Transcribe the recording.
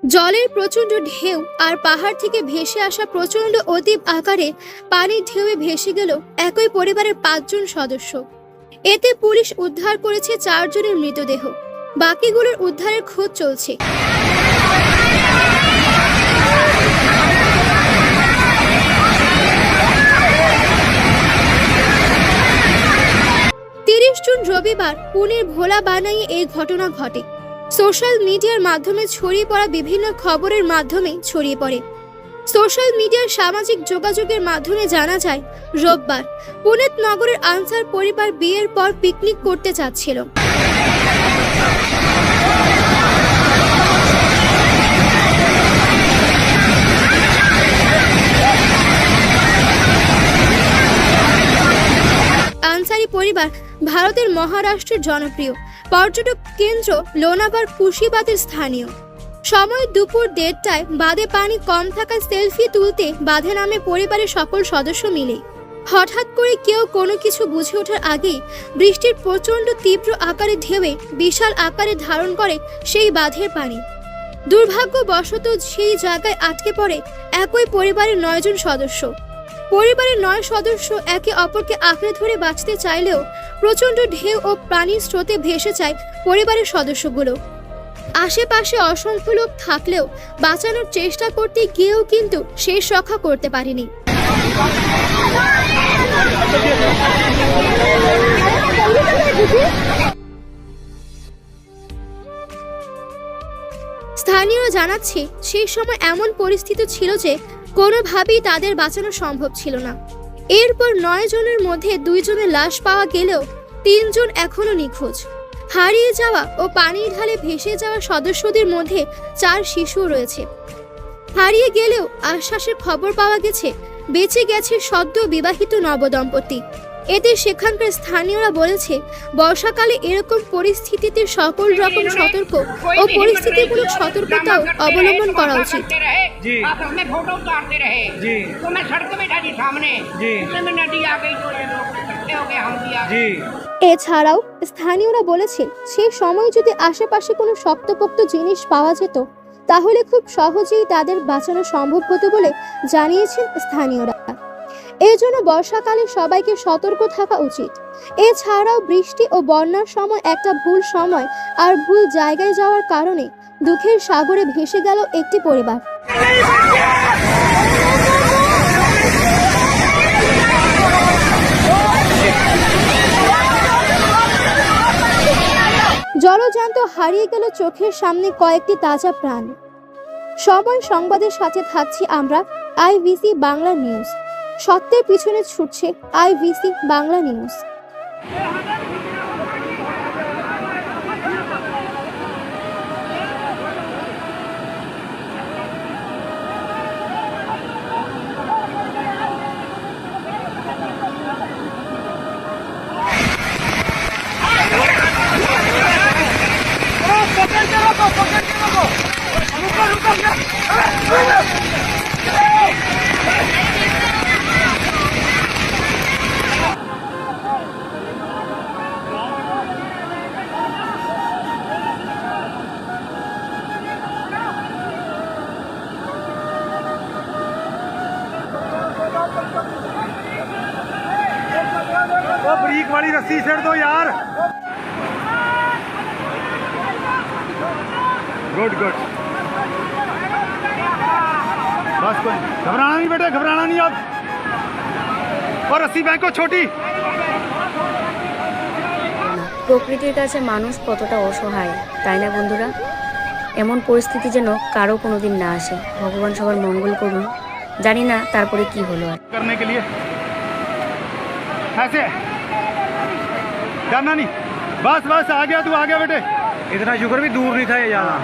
জলের প্রচণ্ড ঢেউ আর পাহাড় থেকে ভেসে আসা প্রচণ্ড অতীব আকারে পানির ঢেউয়ে ভেসে গেল একই পরিবারের ৫ জন সদস্য। এতে পুলিশ উদ্ধার করেছে ৪ জনের মৃতদেহ, বাকিগুলোর উদ্ধারের খোঁজ চলছে। জুন রবিবার পুনের ভোলা বানাইয়ে এই ঘটনা ঘটে। সোশ্যাল মিডিয়ার মাধ্যমে ছড়িয়ে পড়া বিভিন্ন খবরের মাধ্যমে ছড়িয়ে পড়ে। সোশ্যাল মিডিয়ার সামাজিক যোগাযোগের মাধ্যমে জানা যায়, রোববার পুনেত নগরের আনসার পরিবার বিয়ের পর পিকনিক করতে যাচ্ছিল। আনসারি পরিবার ভারতের মহারাষ্ট্রের জনপ্রিয় পর্যটক কেন্দ্র লোনাভার কুশিবাদের স্থানীয়। সময় দুপুর ১:৩০টায় বাঁধে পানি কম থাকায় সেলফি তুলতে বাঁধে নামে পরিবারের সকল সদস্য মিলে। হঠাৎ করে কেউ কোনো কিছু বুঝে ওঠার আগেই বৃষ্টির প্রচণ্ড তীব্র আকারে ঢেউয়ে বিশাল আকারে ধারণ করে সেই বাঁধের পানি। দুর্ভাগ্যবশত সেই জায়গায় আটকে পড়ে একই পরিবারের ৯ জন সদস্য। পরিবারের ৯ সদস্য একে অপরকে আঁকড়ে ধরে বাঁচতে চাইলেও প্রচণ্ড ঢেউ ও পানির স্রোতে ভেসে যায় পরিবারের সদস্যগুলো। আশেপাশে অসংখ্য লোক থাকলেও বাঁচানোর চেষ্টা করতে গিয়েও কিন্তু শেষ রক্ষা করতে পারেনি। স্থানীয়রা জানাচ্ছে, সেই সময় এমন পরিস্থিতি ছিল যে কোনোভাবেই তাদের বাঁচানো সম্ভব ছিল না। এরপর ৯ জনের মধ্যে ২ জনের লাশ পাওয়া গেলেও ৩ জন এখনো নিখোঁজ। হারিয়ে যাওয়া ও পানির ঢালে ভেসে যাওয়া সদস্যদের মধ্যে ৪ শিশু রয়েছে। হারিয়ে গেলেও আশ্বাসের খবর পাওয়া গেছে, বেঁচে গেছে সদ্য বিবাহিত নবদম্পতি। এতে সেখানকার স্থানীয়রা বলেছে, বর্ষাকালে এরকম পরিস্থিতিতে সকল রকম সতর্ক ও পরিস্থিতিমূলক সতর্কতাও অবলম্বন করা উচিত। এছাড়াও স্থানীয়রা বলেছে, সেই সময় যদি আশেপাশে কোনো শক্তপোক্ত জিনিস পাওয়া যেত তাহলে খুব সহজেই তাদের বাঁচানো সম্ভব হতো বলে জানিয়েছেন স্থানীয়রা। এর জন্য বর্ষাকালে সবাইকে সতর্ক থাকা উচিত। এছাড়াও বৃষ্টি ও বন্যার সময় একটা ভুল সময় আর ভুল জায়গায় যাওয়ার কারণে দুঃখের সাগরে ভেসে গেল একটি পরিবার। জলজান্ত হারিয়ে গেল চোখের সামনে কয়েকটি তাজা প্রাণ। সময় সংবাদের সাথে থাকছি আমরা, আইভিসি বাংলা নিউজ। সত্যের পিছনে ছুটছে আইভিসি বাংলা নিউজ। वो ब्रीक वाली रस्सी छेड़ दो यार। गुड गुड, बस कोई घबराना नहीं बेटे, घबराना नहीं अब। और रस्सी फेंको छोटी। প্রকৃতির কাছে মানুষ কতটা অসহায়, তাই না বন্ধুরা? এমন পরিস্থিতি যেন কারো কোনোদিন না আসে। ভগবান সবার মঙ্গল করুন। জানি না তারপরে কি হলো। আর करने के लिए ऐसे डरना नहीं, बस बस आ गया, तू आ गया बेटे। इतना शुक्र भी दूर नहीं था ये ज़्यादा।